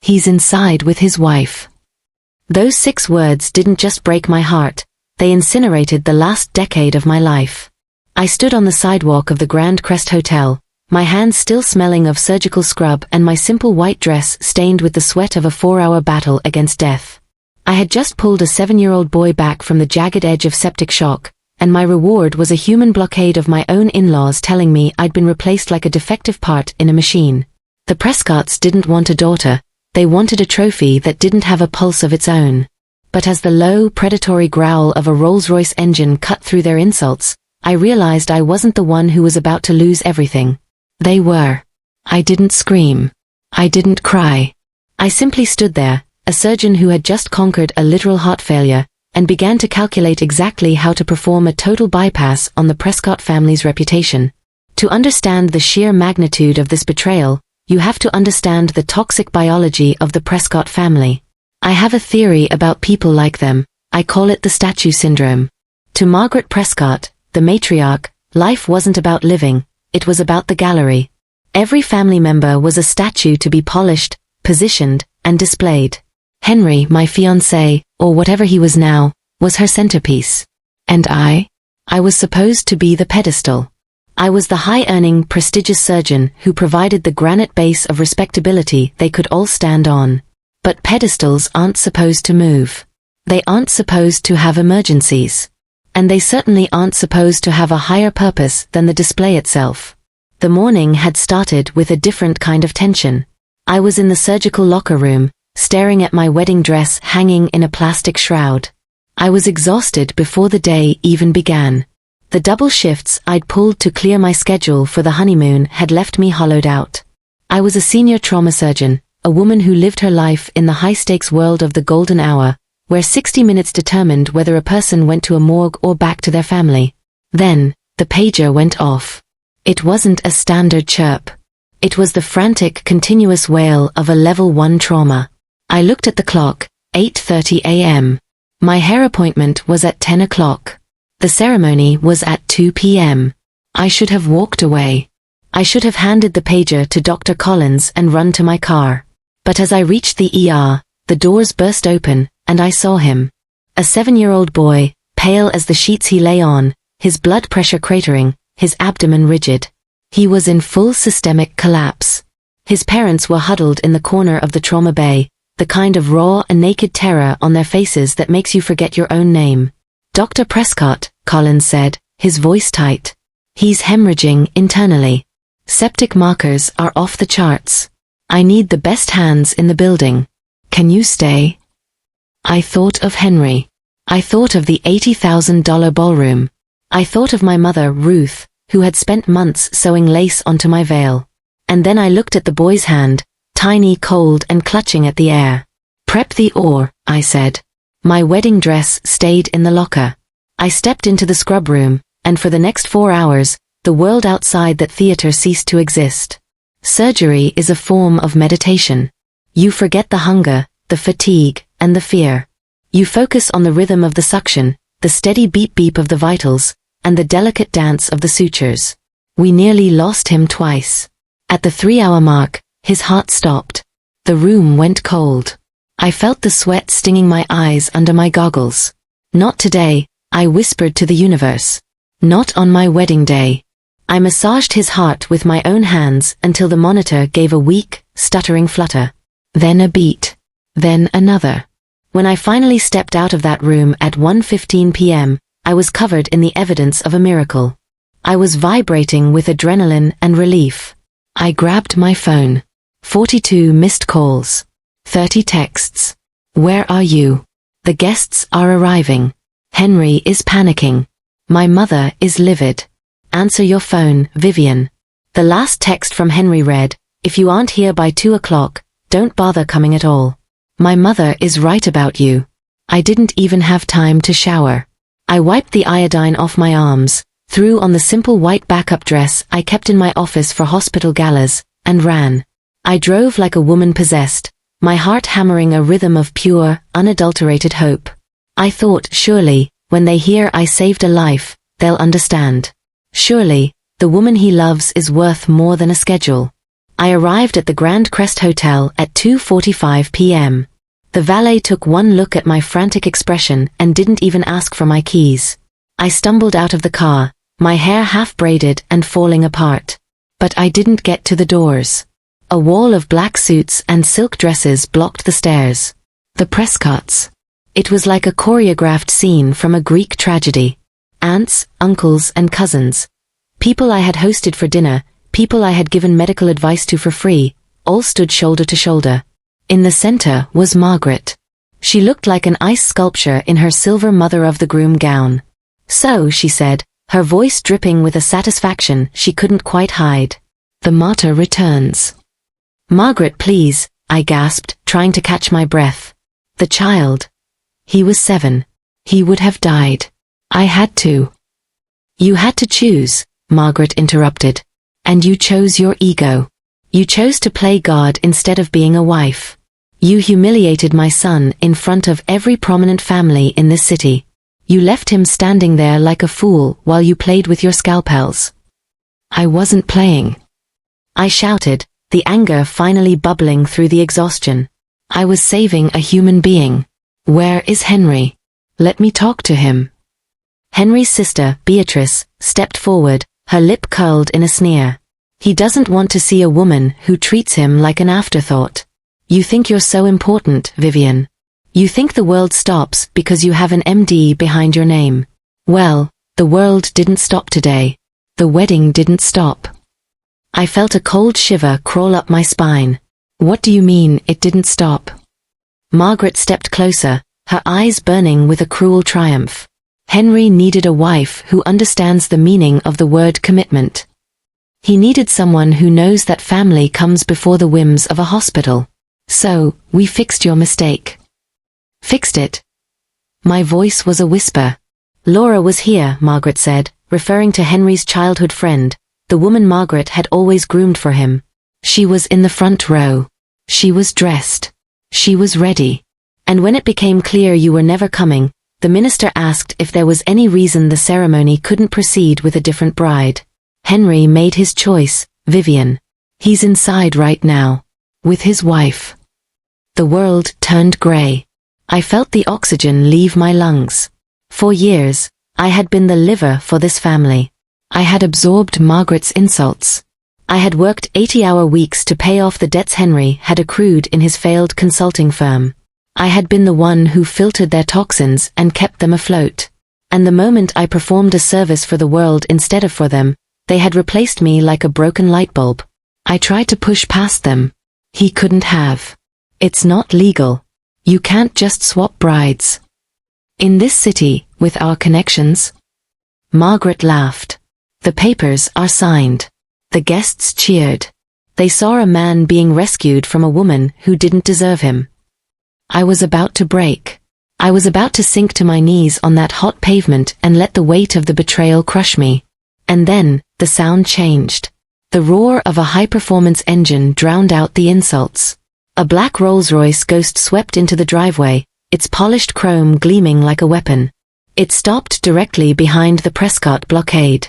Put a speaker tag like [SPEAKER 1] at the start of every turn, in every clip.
[SPEAKER 1] He's inside with his wife." Those 6 words didn't just break my heart, they incinerated the last decade of my life. I stood on the sidewalk of the Grand Crest Hotel, my hands still smelling of surgical scrub and my simple white dress stained with the sweat of a 4-hour battle against death. I had just pulled a 7-year-old boy back from the jagged edge of septic shock, and my reward was a human blockade of my own in-laws telling me I'd been replaced like a defective part in a machine. The Prescotts didn't want a daughter, they wanted a trophy that didn't have a pulse of its own. But as the low, predatory growl of a Rolls-Royce engine cut through their insults, I realized I wasn't the one who was about to lose everything. They were. I didn't scream. I didn't cry. I simply stood there, a surgeon who had just conquered a literal heart failure, and began to calculate exactly how to perform a total bypass on the Prescott family's reputation. To understand the sheer magnitude of this betrayal, you have to understand the toxic biology of the Prescott family. I have a theory about people like them. I call it the statue syndrome. To Margaret Prescott, the matriarch, life wasn't about living, it was about the gallery. Every family member was a statue to be polished, positioned, and displayed. Henry, my fiancé, or whatever he was now, was her centerpiece. And I was supposed to be the pedestal. I was the high-earning, prestigious surgeon who provided the granite base of respectability they could all stand on. But pedestals aren't supposed to move. They aren't supposed to have emergencies. And they certainly aren't supposed to have a higher purpose than the display itself. The morning had started with a different kind of tension. I was in the surgical locker room, staring at my wedding dress hanging in a plastic shroud. I was exhausted before the day even began. The double shifts I'd pulled to clear my schedule for the honeymoon had left me hollowed out. I was a senior trauma surgeon, a woman who lived her life in the high-stakes world of the golden hour, where 60 minutes determined whether a person went to a morgue or back to their family. Then, the pager went off. It wasn't a standard chirp. It was the frantic, continuous wail of a level 1 trauma. I looked at the clock, 8:30 a.m. My hair appointment was at 10 o'clock. The ceremony was at 2 p.m. I should have walked away. I should have handed the pager to Dr. Collins and run to my car. But as I reached the ER, the doors burst open, and I saw him. A 7-year-old boy, pale as the sheets he lay on, his blood pressure cratering, his abdomen rigid. He was in full systemic collapse. His parents were huddled in the corner of the trauma bay, the kind of raw and naked terror on their faces that makes you forget your own name. "Dr. Prescott," Collins said, his voice tight. "He's hemorrhaging internally. Septic markers are off the charts. I need the best hands in the building. Can you stay?" I thought of Henry. I thought of the $80,000 ballroom. I thought of my mother, Ruth, who had spent months sewing lace onto my veil. And then I looked at the boy's hand, tiny, cold, and clutching at the air. "Prep the ore," I said. My wedding dress stayed in the locker. I stepped into the scrub room, and for the next 4 hours, the world outside that theater ceased to exist. Surgery is a form of meditation. You forget the hunger, the fatigue, and the fear. You focus on the rhythm of the suction, the steady beep-beep of the vitals, and the delicate dance of the sutures. We nearly lost him twice. At the 3-hour mark, his heart stopped. The room went cold. I felt the sweat stinging my eyes under my goggles. "Not today," I whispered to the universe. "Not on my wedding day." I massaged his heart with my own hands until the monitor gave a weak, stuttering flutter. Then a beat. Then another. When I finally stepped out of that room at 1:15 p.m., I was covered in the evidence of a miracle. I was vibrating with adrenaline and relief. I grabbed my phone. 42 missed calls. 30 texts. "Where are you? The guests are arriving. Henry is panicking. My mother is livid. Answer your phone, Vivien." The last text from Henry read, "If you aren't here by 2 o'clock, don't bother coming at all. My mother is right about you." I didn't even have time to shower. I wiped the iodine off my arms, threw on the simple white backup dress I kept in my office for hospital galas, and ran. I drove like a woman possessed, my heart hammering a rhythm of pure, unadulterated hope. I thought, surely, when they hear I saved a life, they'll understand. Surely, the woman he loves is worth more than a schedule. I arrived at the Grand Crest Hotel at 2:45 p.m. The valet took one look at my frantic expression and didn't even ask for my keys. I stumbled out of the car, my hair half braided and falling apart. But I didn't get to the doors. A wall of black suits and silk dresses blocked the stairs. The Prescotts. It was like a choreographed scene from a Greek tragedy. Aunts, uncles, and cousins. People I had hosted for dinner, people I had given medical advice to for free, all stood shoulder to shoulder. In the center was Margaret. She looked like an ice sculpture in her silver mother-of-the-groom gown. "So," she said, her voice dripping with a satisfaction she couldn't quite hide. "The mater returns." "Margaret, please," I gasped, trying to catch my breath. "The child. He was 7. He would have died. I had to." "You had to choose," Margaret interrupted. "And you chose your ego. You chose to play God instead of being a wife. You humiliated my son in front of every prominent family in this city. You left him standing there like a fool while you played with your scalpels." "I wasn't playing," I shouted, the anger finally bubbling through the exhaustion. "I was saving a human being. Where is Henry? Let me talk to him." Henry's sister, Beatrice, stepped forward, her lip curled in a sneer. "He doesn't want to see a woman who treats him like an afterthought. You think you're so important, Vivien. You think the world stops because you have an MD behind your name. Well, the world didn't stop today. The wedding didn't stop." I felt a cold shiver crawl up my spine. "What do you mean, it didn't stop?" Margaret stepped closer, her eyes burning with a cruel triumph. "Henry needed a wife who understands the meaning of the word commitment. He needed someone who knows that family comes before the whims of a hospital. So, we fixed your mistake." "Fixed it?" My voice was a whisper. "Laura was here," Margaret said, referring to Henry's childhood friend, the woman Margaret had always groomed for him. "She was in the front row. She was dressed. She was ready. And when it became clear you were never coming, the minister asked if there was any reason the ceremony couldn't proceed with a different bride. Henry made his choice, Vivien. He's inside right now. With his wife." The world turned gray. I felt the oxygen leave my lungs. For years, I had been the liver for this family. I had absorbed Margaret's insults. I had worked 80-hour weeks to pay off the debts Henry had accrued in his failed consulting firm. I had been the one who filtered their toxins and kept them afloat. And the moment I performed a service for the world instead of for them, they had replaced me like a broken light bulb. I tried to push past them. He couldn't have. "It's not legal. You can't just swap brides. In this city, with our connections." Margaret laughed. "The papers are signed." The guests cheered. They saw a man being rescued from a woman who didn't deserve him. I was about to break. I was about to sink to my knees on that hot pavement and let the weight of the betrayal crush me. And then, the sound changed. The roar of a high-performance engine drowned out the insults. A black Rolls-Royce Ghost swept into the driveway, its polished chrome gleaming like a weapon. It stopped directly behind the Prescott blockade.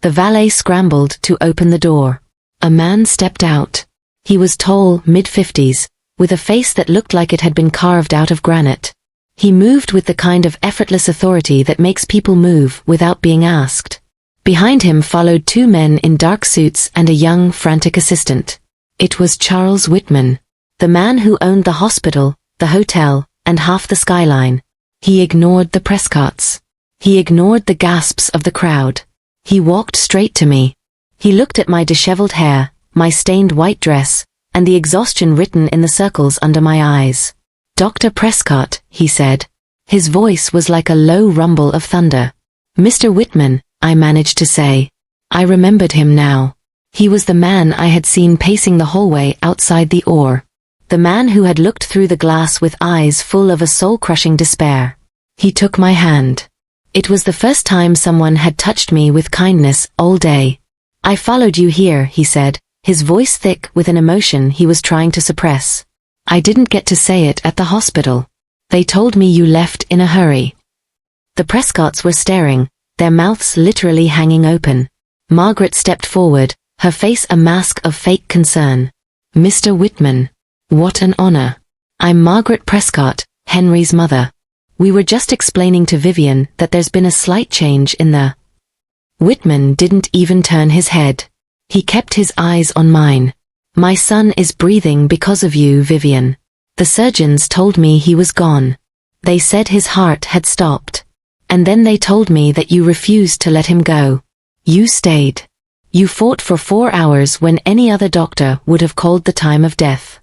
[SPEAKER 1] The valet scrambled to open the door. A man stepped out. He was tall, mid-50s, with a face that looked like it had been carved out of granite. He moved with the kind of effortless authority that makes people move without being asked. Behind him followed 2 men in dark suits and a young, frantic assistant. It was Charles Whitman, the man who owned the hospital, the hotel, and half the skyline. He ignored the Prescotts. He ignored the gasps of the crowd. He walked straight to me. He looked at my disheveled hair, my stained white dress, and the exhaustion written in the circles under my eyes. "Dr. Prescott," he said. His voice was like a low rumble of thunder. "Mr. Whitman," I managed to say. I remembered him now. He was the man I had seen pacing the hallway outside the OR. The man who had looked through the glass with eyes full of a soul-crushing despair. He took my hand. It was the first time someone had touched me with kindness all day. "I followed you here," he said, his voice thick with an emotion he was trying to suppress. "I didn't get to say it at the hospital. They told me you left in a hurry." The Prescotts were staring, their mouths literally hanging open. Margaret stepped forward, her face a mask of fake concern. Mr. Whitman. What an honor. I'm Margaret Prescott, Henry's mother. We were just explaining to Vivien that there's been a slight change in the... Whitman didn't even turn his head. He kept his eyes on mine. My son is breathing because of you, Vivien. The surgeons told me he was gone. They said his heart had stopped. And then they told me that you refused to let him go. You stayed. You fought for 4 hours when any other doctor would have called the time of death.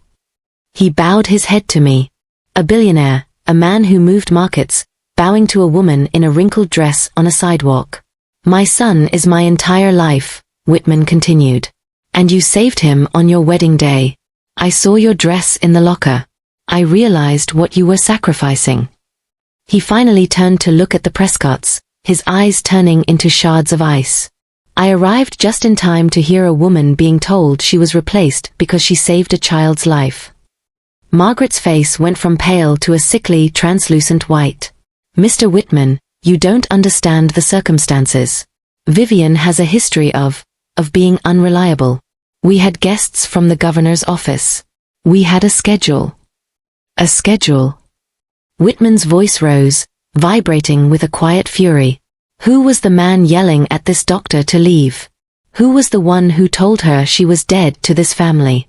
[SPEAKER 1] He bowed his head to me. A billionaire, a man who moved markets, bowing to a woman in a wrinkled dress on a sidewalk. My son is my entire life, Whitman continued. And you saved him on your wedding day. I saw your dress in the locker. I realized what you were sacrificing. He finally turned to look at the Prescotts, his eyes turning into shards of ice. I arrived just in time to hear a woman being told she was replaced because she saved a child's life. Margaret's face went from pale to a sickly, translucent white. Mr. Whitman, you don't understand the circumstances. Vivien has a history of being unreliable. We had guests from the governor's office. We had a schedule. A schedule. Whitman's voice rose, vibrating with a quiet fury. Who was the man yelling at this doctor to leave? Who was the one who told her she was dead to this family?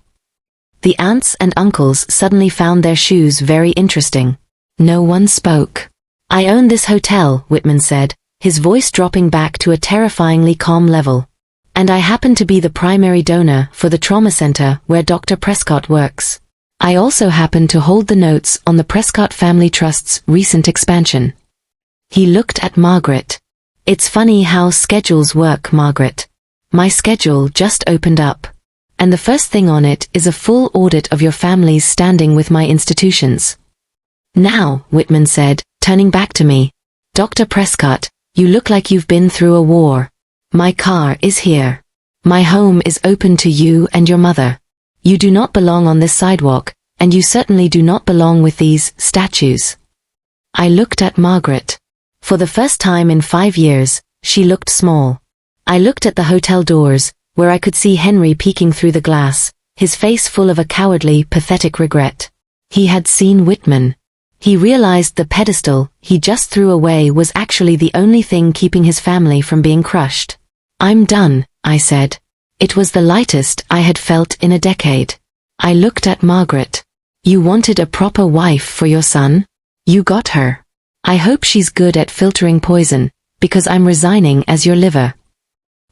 [SPEAKER 1] The aunts and uncles suddenly found their shoes very interesting. No one spoke. I own this hotel, Whitman said, his voice dropping back to a terrifyingly calm level. And I happen to be the primary donor for the trauma center where Dr. Prescott works. I also happen to hold the notes on the Prescott Family Trust's recent expansion. He looked at Margaret. It's funny how schedules work, Margaret. My schedule just opened up. And the first thing on it is a full audit of your family's standing with my institutions. Now, Whitman said, turning back to me. Dr. Prescott, you look like you've been through a war. My car is here. My home is open to you and your mother. You do not belong on this sidewalk, and you certainly do not belong with these statues. I looked at Margaret. For the first time in 5 years, she looked small. I looked at the hotel doors, where I could see Henry peeking through the glass, his face full of a cowardly, pathetic regret. He had seen Whitman. He realized the pedestal he just threw away was actually the only thing keeping his family from being crushed. I'm done, I said. It was the lightest I had felt in a decade. I looked at Margaret. You wanted a proper wife for your son? You got her. I hope she's good at filtering poison, because I'm resigning as your liver.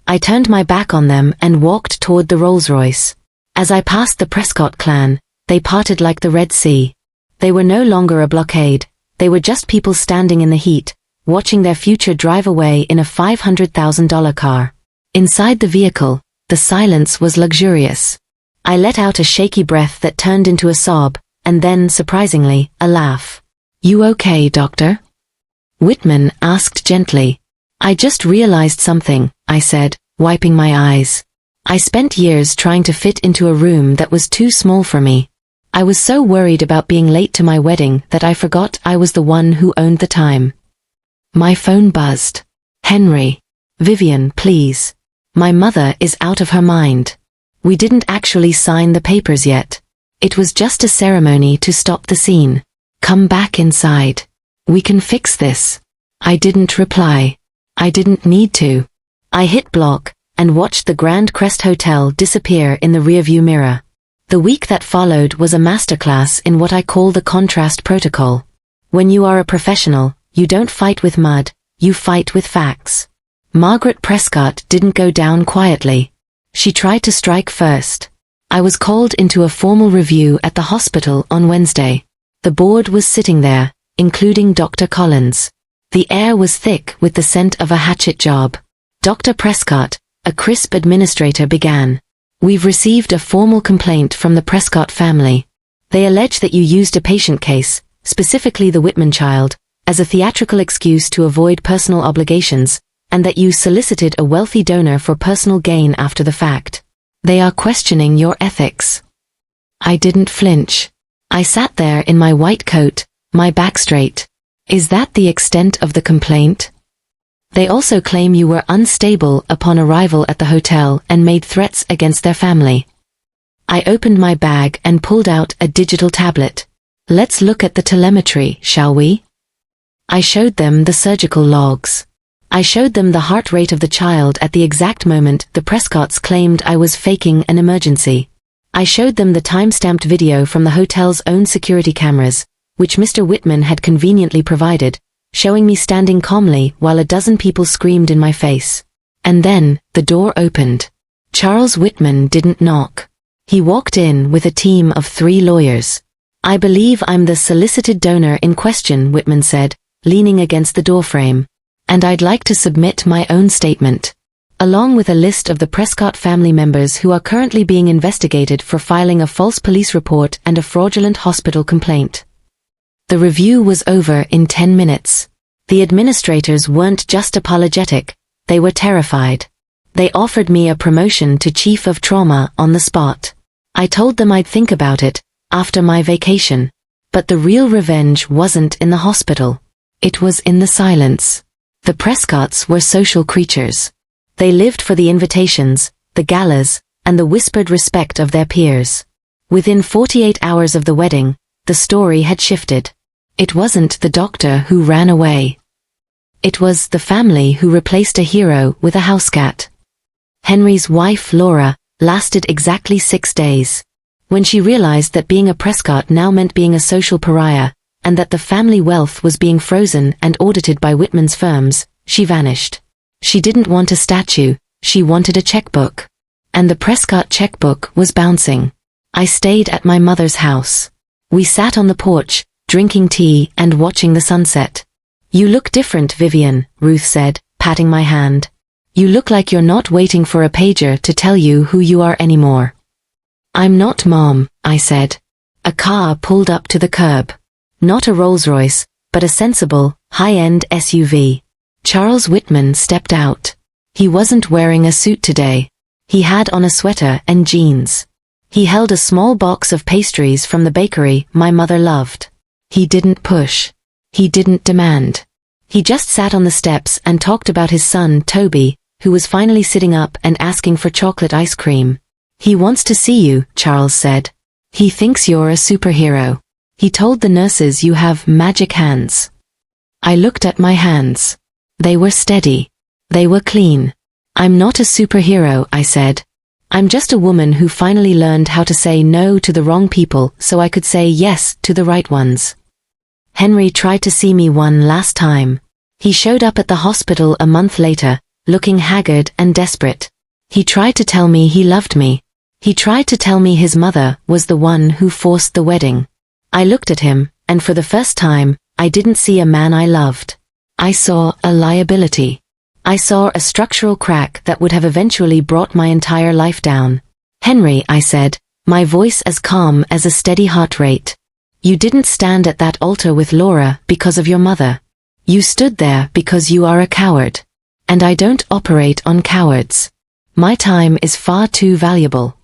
[SPEAKER 1] I turned my back on them and walked toward the Rolls-Royce. As I passed the Prescott clan, they parted like the Red Sea. They were no longer a blockade, they were just people standing in the heat, watching their future drive away in a $500,000 car. Inside the vehicle, the silence was luxurious. I let out a shaky breath that turned into a sob, and then, surprisingly, a laugh. You okay, doctor? Whitman asked gently. I just realized something, I said, wiping my eyes. I spent years trying to fit into a room that was too small for me. I was so worried about being late to my wedding that I forgot I was the one who owned the time. My phone buzzed. Henry. Vivien, please. My mother is out of her mind. We didn't actually sign the papers yet. It was just a ceremony to stop the scene. Come back inside. We can fix this. I didn't reply. I didn't need to. I hit block and watched the Grand Crest Hotel disappear in the rearview mirror. The week that followed was a masterclass in what I call the contrast protocol. When you are a professional, you don't fight with mud, you fight with facts. Margaret Prescott didn't go down quietly. She tried to strike first. I was called into a formal review at the hospital on Wednesday. The board was sitting there, including Dr. Collins. The air was thick with the scent of a hatchet job. Dr. Prescott, a crisp administrator, began. We've received a formal complaint from the Prescott family. They allege that you used a patient case, specifically the Whitman child, as a theatrical excuse to avoid personal obligations, and that you solicited a wealthy donor for personal gain after the fact. They are questioning your ethics. I didn't flinch. I sat there in my white coat, my back straight. Is that the extent of the complaint? They also claim you were unstable upon arrival at the hotel and made threats against their family. I opened my bag and pulled out a digital tablet. Let's look at the telemetry, shall we? I showed them the surgical logs. I showed them the heart rate of the child at the exact moment the Prescotts claimed I was faking an emergency. I showed them the time-stamped video from the hotel's own security cameras, which Mr. Whitman had conveniently provided, showing me standing calmly while a dozen people screamed in my face. And then, the door opened. Charles Whitman didn't knock. He walked in with a team of 3 lawyers. I believe I'm the solicited donor in question, Whitman said, leaning against the doorframe. And I'd like to submit my own statement, along with a list of the Prescott family members who are currently being investigated for filing a false police report and a fraudulent hospital complaint. The review was over in 10 minutes. The administrators weren't just apologetic, they were terrified. They offered me a promotion to Chief of Trauma on the spot. I told them I'd think about it, after my vacation. But the real revenge wasn't in the hospital. It was in the silence. The Prescotts were social creatures. They lived for the invitations, the galas, and the whispered respect of their peers. Within 48 hours of the wedding, the story had shifted. It wasn't the doctor who ran away. It was the family who replaced a hero with a housecat. Henry's wife, Laura, lasted exactly 6 days. When she realized that being a Prescott now meant being a social pariah, and that the family wealth was being frozen and audited by Whitman's firms, she vanished. She didn't want a statue, she wanted a checkbook. And the Prescott checkbook was bouncing. I stayed at my mother's house. We sat on the porch, drinking tea and watching the sunset. You look different, Vivien, Ruth said, patting my hand. You look like you're not waiting for a pager to tell you who you are anymore. I'm not, Mom, I said. A car pulled up to the curb. Not a Rolls-Royce, but a sensible, high-end SUV. Charles Whitman stepped out. He wasn't wearing a suit today. He had on a sweater and jeans. He held a small box of pastries from the bakery my mother loved. He didn't push. He didn't demand. He just sat on the steps and talked about his son, Toby, who was finally sitting up and asking for chocolate ice cream. He wants to see you, Charles said. He thinks you're a superhero. He told the nurses you have magic hands. I looked at my hands. They were steady. They were clean. I'm not a superhero, I said. I'm just a woman who finally learned how to say no to the wrong people so I could say yes to the right ones. Henry tried to see me one last time. He showed up at the hospital a month later, looking haggard and desperate. He tried to tell me he loved me. He tried to tell me his mother was the one who forced the wedding. I looked at him, and for the first time, I didn't see a man I loved. I saw a liability. I saw a structural crack that would have eventually brought my entire life down. Henry, I said, my voice as calm as a steady heart rate. You didn't stand at that altar with Laura because of your mother. You stood there because you are a coward. And I don't operate on cowards. My time is far too valuable.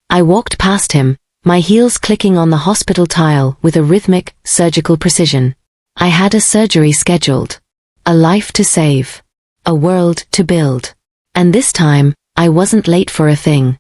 [SPEAKER 1] I walked past him, my heels clicking on the hospital tile with a rhythmic, surgical precision. I had a surgery scheduled. A life to save. A world to build. And this time, I wasn't late for a thing.